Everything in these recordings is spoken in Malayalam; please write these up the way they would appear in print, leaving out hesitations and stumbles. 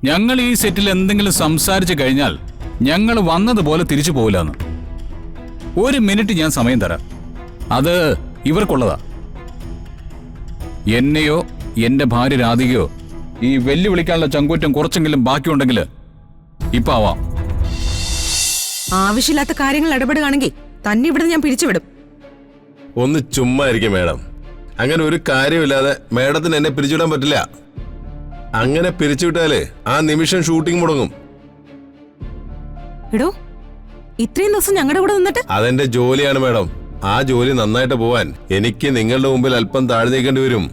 ഞങ്ങൾ ഈ സെറ്റിൽ എന്തെങ്കിലും സംസാരിച്ചു കഴിഞ്ഞാൽ ഞങ്ങൾ വന്നതുപോലെ തിരിച്ചു പോകില്ലെന്ന്. ഒരു മിനിറ്റ് ഞാൻ സമയം തരാം. അത് ഇവർക്കുള്ളതാ. എന്നെയോ എന്റെ ഭാര്യ രാധികയോ ഈ വെല്ലുവിളിക്കാനുള്ള ചങ്കൂറ്റം കുറച്ചെങ്കിലും ബാക്കിയുണ്ടെങ്കിൽ ഇപ്പൊ ആവാം. ആവശ്യമില്ലാത്ത കാര്യങ്ങൾ ഇടപെടുകയാണെങ്കിൽ തന്നെ ഇവിടെ ഞാൻ പിരിച്ചുവിടും. ഒന്ന് ചുമ്മാ ഇരിക്കും മേഡം. അങ്ങനെ ഒരു കാര്യമില്ലാതെ മേഡത്തിന് എന്നെ പിരിച്ചുവിടാൻ പറ്റില്ല. അങ്ങനെ പിരിച്ചുവിട്ടാല് ആ നിമിഷം ഷൂട്ടിംഗ് മുടങ്ങും. എടോ, ഇത്രയും ദിവസം ഞങ്ങളുടെ കൂടെ നിന്നിട്ട് അതെന്റെ ജോലിയാണ് മേഡം. ആ ജോലി നന്നായിട്ട് പോവാൻ എനിക്ക് നിങ്ങളുടെ മുമ്പിൽ അല്പം താഴ്ന്നേക്കേണ്ടി വരും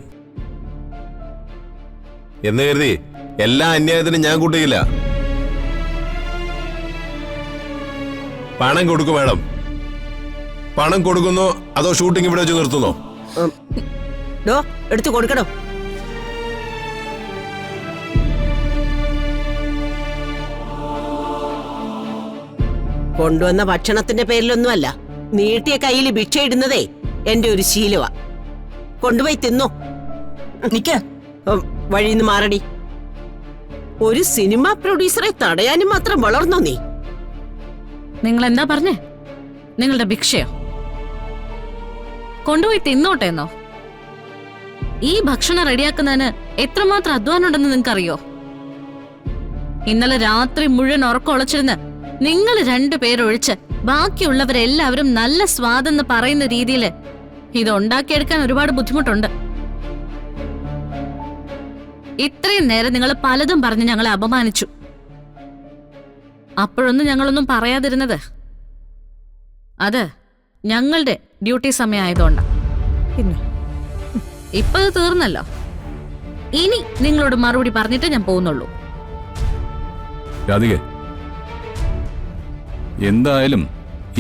എന്ന് കരുതി എല്ലാ അന്യായത്തിനും ഞാൻ കൂട്ടിയില്ല. പണം കൊടുക്കും മേഡം. പണം കൊടുക്കുന്നോ അതോ ഷൂട്ടിംഗ് ഇവിടെ വെച്ച് നിർത്തുന്നോ? എടുത്തു കൊടുക്കണോ? കൊണ്ടുവന്ന ഭക്ഷണത്തിന്റെ പേരിലൊന്നുമല്ല, നീട്ടിയ കയ്യിൽ ഭിക്ഷ ഇടുന്നതേ എന്റെ ഒരു ശീലമാ. കൊണ്ടുപോയി തിന്നോ. വഴിന്ന് മാറടി. ഒരു സിനിമ പ്രൊഡ്യൂസറെ തടയാനും മാത്രം വളർന്നോ നീ? നിങ്ങൾ എന്താ പറഞ്ഞേ? നിങ്ങളുടെ ഭിക്ഷയോ? കൊണ്ടുപോയി തിന്നോട്ടെന്നോ? ഈ ഭക്ഷണം റെഡിയാക്കുന്നതിന് എത്രമാത്രം അധ്വാനം ഉണ്ടെന്ന് നിങ്ങൾക്കറിയോ? ഇന്നലെ രാത്രി മുഴുവൻ ഉറക്കം ഒളച്ചിരുന്ന് നിങ്ങൾ രണ്ടുപേരൊഴിച്ച് ബാക്കിയുള്ളവരെല്ലാവരും നല്ല സ്വാദെന്ന് പറയുന്ന രീതിയിൽ ഇത് ഉണ്ടാക്കിയെടുക്കാൻ ഒരുപാട് ബുദ്ധിമുട്ടുണ്ട്. ഇത്രയും നേരം നിങ്ങൾ പലതും പറഞ്ഞ് ഞങ്ങളെ അപമാനിച്ചു. അപ്പോഴൊന്നും ഞങ്ങളൊന്നും പറയാതിരുന്നത് അത് ഞങ്ങളുടെ ഡ്യൂട്ടി സമയമായതുകൊണ്ടാ. ഇപ്പൊ അത് തീർന്നല്ലോ. ഇനി നിങ്ങളോട് മറുപടി പറഞ്ഞിട്ട് ഞാൻ പോകുന്നുള്ളൂ. രാധികേ, എന്തായാലും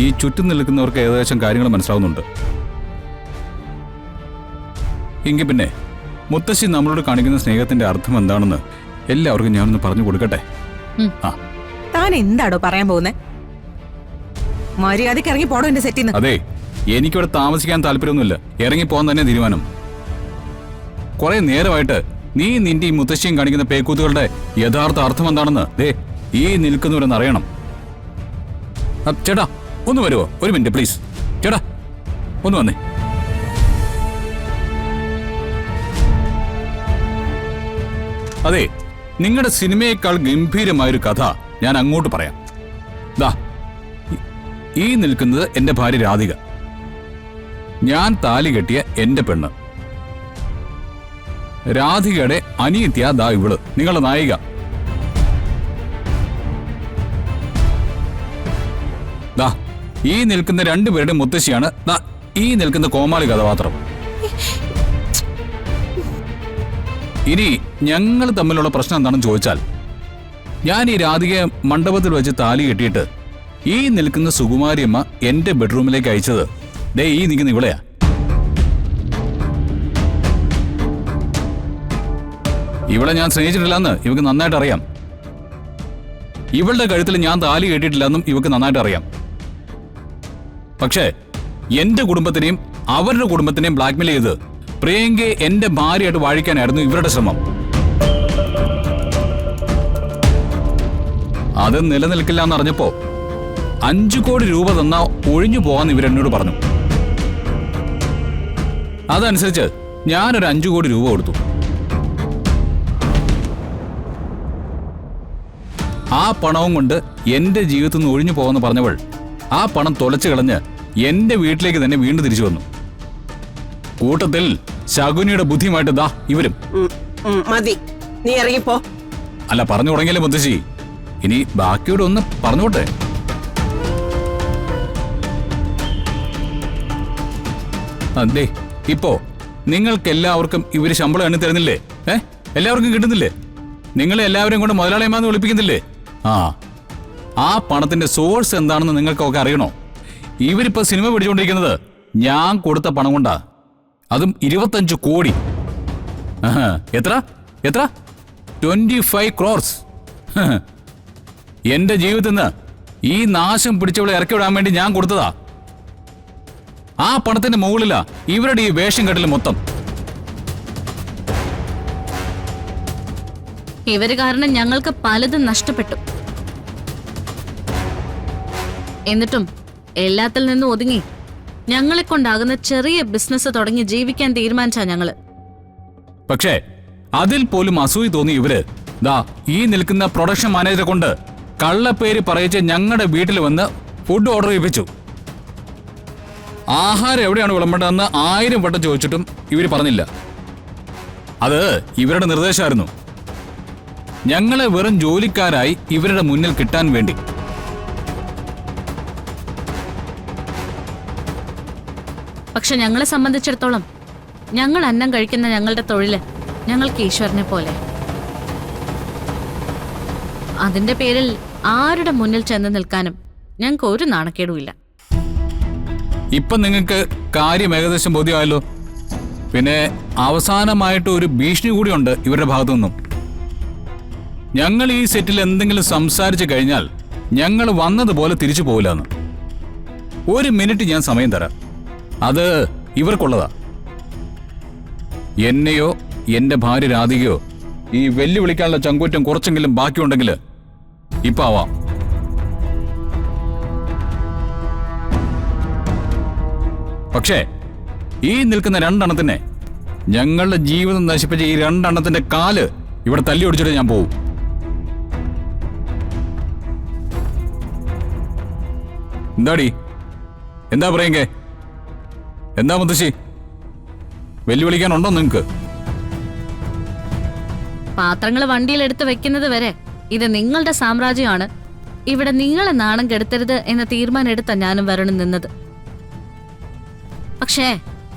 ഈ ചുറ്റും നിൽക്കുന്നവർക്ക് ഏകദേശം കാര്യങ്ങൾ മനസ്സിലാവുന്നുണ്ട്. എങ്കിൽ പിന്നെ മുത്തശ്ശി നമ്മളോട് കാണിക്കുന്ന സ്നേഹത്തിന്റെ അർത്ഥം എന്താണെന്ന് എല്ലാവർക്കും ഞാനൊന്ന് പറഞ്ഞു കൊടുക്കട്ടെ. താൻ എന്താടോ പറയാൻ പോകുന്നേ? മര്യാദയ്ക്ക് ഇറങ്ങി പോടോ എന്റെ സെറ്റിൽ നിന്ന്. അതെ, എനിക്കിവിടെ താമസിക്കാൻ താല്പര്യമൊന്നുമില്ല. ഇറങ്ങി പോകാൻ തന്നെ തീരുമാനം. കുറെ നേരമായിട്ട് നീ നിന്റെ ഈ മുത്തശ്ശിയും കാണിക്കുന്ന പേക്കൂത്തുകളുടെ യഥാർത്ഥ അർത്ഥം എന്താണെന്ന് ഈ നിൽക്കുന്നവരെന്ന് അറിയണം. ചേട്ടാ ഒന്ന് വരുമോ? ഒരു മിനിറ്റ് പ്ലീസ്. ചേട്ടാ ഒന്ന് വന്നേ. അതെ, നിങ്ങളുടെ സിനിമയേക്കാൾ ഗംഭീരമായൊരു കഥ ഞാൻ അങ്ങോട്ട് പറയാം. ദാ ഈ നിൽക്കുന്നത് എന്റെ ഭാര്യ രാധിക. ഞാൻ താലി കെട്ടിയ എന്റെ പെണ്ണ്. രാധികയുടെ അനിയത്തിയ ദാ ഇവള്, നിങ്ങളുടെ നായിക. ദാ ഈ നിൽക്കുന്ന രണ്ടുപേരുടെ മുത്തശ്ശിയാണ് ദാ ഈ നിൽക്കുന്ന കോമാളി കഥാപാത്രം. ഇനി ഞങ്ങൾ തമ്മിലുള്ള പ്രശ്നം എന്താണെന്ന് ചോദിച്ചാൽ, ഞാൻ ഈ രാധികയെ മണ്ഡപത്തിൽ വെച്ച് താലി കെട്ടിയിട്ട് ഈ നിൽക്കുന്ന സുകുമാരിയമ്മ എന്റെ ബെഡ്റൂമിലേക്ക് അയച്ചത് ഈ നിൽക്കുന്ന ഇവളെയാ. ഇവളെ ഞാൻ സ്നേഹിച്ചിട്ടില്ലെന്ന് ഇവക്ക് നന്നായിട്ട് അറിയാം. ഇവളുടെ കഴുത്തിൽ ഞാൻ താലി കെട്ടിയിട്ടില്ലെന്നും ഇവക്ക് നന്നായിട്ട് അറിയാം. പക്ഷേ എന്റെ കുടുംബത്തിനെയും അവരുടെ കുടുംബത്തിനെയും ബ്ലാക്ക്മെയിൽ ചെയ്ത് പ്രിയങ്കയെ എന്റെ ഭാര്യയായിട്ട് വാഴിക്കാനായിരുന്നു ഇവരുടെ ശ്രമം. അത് നിലനിൽക്കില്ല എന്നറിഞ്ഞപ്പോ 5 കോടി രൂപ തന്നാ ഒഴിഞ്ഞു പോവാന്ന് ഇവരെന്നോട് പറഞ്ഞു. അതനുസരിച്ച് ഞാനൊരു 5 കോടി രൂപ കൊടുത്തു. ആ പണവും കൊണ്ട് എന്റെ ജീവിതത്തിൽ നിന്ന് ഒഴിഞ്ഞു പോകാന്ന് പറഞ്ഞവൾ ആ പണം തൊലച്ചു കളഞ്ഞ് എന്റെ വീട്ടിലേക്ക് തന്നെ വീണ്ടും തിരിച്ചു വന്നു. കൂട്ടത്തിൽ ശകുനിയുടെ ബുദ്ധിയുമായിട്ട് ദാ ഇവരും. മതി, നീ ഇറങ്ങിപ്പോ. അല്ല, പറഞ്ഞു തുടങ്ങിയല്ലേ മുത്തശ്ശി, ഇനി ബാക്കിയോട് ഒന്ന് പറഞ്ഞോട്ടെ. അതെ, ഇപ്പോ നിങ്ങൾക്ക് എല്ലാവർക്കും ഇവര് ശമ്പളം എണ്ണി തരുന്നില്ലേ? എല്ലാവർക്കും കിട്ടുന്നില്ലേ? നിങ്ങളെ എല്ലാവരും കൊണ്ട് മുതലാളിയമാന്ന് വിളിപ്പിക്കുന്നില്ലേ? ആ പണത്തിന്റെ സോഴ്സ് എന്താണെന്ന് നിങ്ങൾക്കൊക്കെ അറിയണോ? ഇവരിപ്പോ സിനിമ പിടിച്ചുകൊണ്ടിരിക്കുന്നത് ഞാൻ കൊടുത്ത പണം കൊണ്ടാ. അതും 25 കോടി. എത്ര എത്ര 25 ക്രോർസ്. എന്റെ ജീവിതത്തിൽ നിന്ന് ഈ നാശം പിടിച്ചവളെ ഇറക്കി വിടാൻ വേണ്ടി ഞാൻ കൊടുത്തതാ. ആ പണത്തിന്റെ മുകളിലാ ഇവരുടെ ഈ വേഷം കെട്ടൽ മൊത്തം. ഇവര് കാരണം ഞങ്ങൾക്ക് പലതും നഷ്ടപ്പെട്ടു. എന്നിട്ടും എല്ലാത്തിൽ നിന്നും ഒതുങ്ങി ഞങ്ങളെ കൊണ്ടാകുന്ന ചെറിയ ബിസിനസ് തുടങ്ങി ജീവിക്കാൻ തീരുമാനിച്ചാ ഞങ്ങള്. പക്ഷേ അതിൽ പോലും അസൂയ തോന്നി ഇവര് ദാ ഈ നിൽക്കുന്ന പ്രൊഡക്ഷൻ മാനേജറെ കൊണ്ട് കള്ളപ്പേര് പറയിച്ച് ഞങ്ങളുടെ വീട്ടിൽ വന്ന് ഫുഡ് ഓർഡർ ചെയ്യിപ്പിച്ചു. ആഹാരം എവിടെയാണ് വിളമ്പേണ്ടതെന്ന് 1000 വട്ടം ചോദിച്ചിട്ടും ഇവര് പറഞ്ഞില്ല. അത് ഇവരുടെ നിർദ്ദേശമായിരുന്നു. ഞങ്ങളെ വെറും ജോലിക്കാരായി ഇവരുടെ മുന്നിൽ കിട്ടാൻ വേണ്ടി. പക്ഷെ ഞങ്ങളെ സംബന്ധിച്ചിടത്തോളം ഞങ്ങൾ അന്നം കഴിക്കുന്ന ഞങ്ങളുടെ തൊഴില് ഞങ്ങൾക്ക് ഈശ്വരനെ പോലെ. അതിന്റെ പേരിൽ ആരുടെ മുന്നിൽ ചെന്ന് നിൽക്കാനും ഞങ്ങൾക്ക് ഒരു നാണക്കേടുമില്ല. ഇപ്പൊ നിങ്ങൾക്ക് കാര്യം ഏകദേശം ബോധ്യമായല്ലോ. പിന്നെ അവസാനമായിട്ട് ഒരു ഭീഷണി കൂടിയുണ്ട് ഇവരുടെ ഭാഗത്തു നിന്നും. ഞങ്ങൾ ഈ സെറ്റിൽ എന്തെങ്കിലും സംസാരിച്ചു കഴിഞ്ഞാൽ ഞങ്ങൾ വന്നതുപോലെ തിരിച്ചു പോവില്ലെന്ന്. 1 മിനിറ്റ് ഞാൻ സമയം തരാം. അത് ഇവർക്കുള്ളതാ. എന്നെയോ എന്റെ ഭാര്യ രാധികയോ ഈ വെല്ലുവിളിക്കാനുള്ള ചങ്കൂറ്റം കുറച്ചെങ്കിലും ബാക്കിയുണ്ടെങ്കിൽ ഇപ്പൊ ആവാം. പക്ഷേ ഈ നിൽക്കുന്ന 2 എണ്ണത്തിനെ, ഞങ്ങളുടെ ജീവിതം നശിപ്പിച്ച ഈ 2 എണ്ണത്തിന്റെ കാല് ഇവിടെ തല്ലി ഒടിച്ചിട്ട് ഞാൻ പോവും. എന്താടി, എന്താ പറയെങ്കേ? എന്താ മുത്തശ്ശി, വെല്ലുവിളിക്കാനുണ്ടോ നിങ്ങക്ക്? പാത്രങ്ങൾ വണ്ടിയിൽ എടുത്ത് വെക്കുന്നത് വരെ ഇത് നിങ്ങളുടെ സാമ്രാജ്യമാണ്, ഇവിടെ നിങ്ങളെ നാണം കെടുത്തരുത് എന്ന തീരുമാനം എടുത്ത ഞാനും വരണം നിന്നത്. പക്ഷേ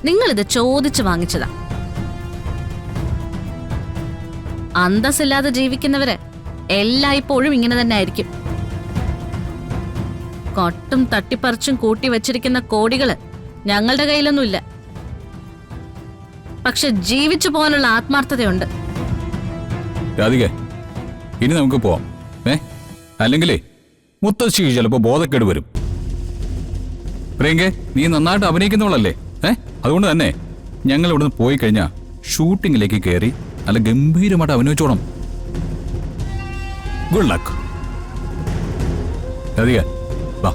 നിങ്ങളിത് ചോദിച്ചു വാങ്ങിച്ചതാ. അന്തസ്സില്ലാതെ ജീവിക്കുന്നവര് എല്ലായ്പ്പോഴും ഇങ്ങനെ തന്നെ ആയിരിക്കും. കൊട്ടും തട്ടിപ്പറിച്ചും കൂട്ടി വെച്ചിരിക്കുന്ന കോടികള് ഞങ്ങളുടെ കയ്യിലൊന്നുമില്ല. പക്ഷെ ജീവിച്ചു പോകാനുള്ള ആത്മാർത്ഥതയുണ്ട്. രാധിക, ഇനി നമുക്ക് പോവാം. അല്ലെങ്കിലേ മുത്തശ്ശിക്ക് ചിലപ്പോ ബോധക്കേട് വരും. പ്രിയങ്കേ, നീ നന്നായിട്ട് അഭിനയിക്കുന്നവളല്ലേ? അതുകൊണ്ട് തന്നെ ഞങ്ങൾ ഇവിടുന്ന് പോയി കഴിഞ്ഞാൽ ഷൂട്ടിങ്ങിലേക്ക് കയറി നല്ല ഗംഭീരമായിട്ട് അഭിനയിച്ചോണം. Good luck Radhika. വാ.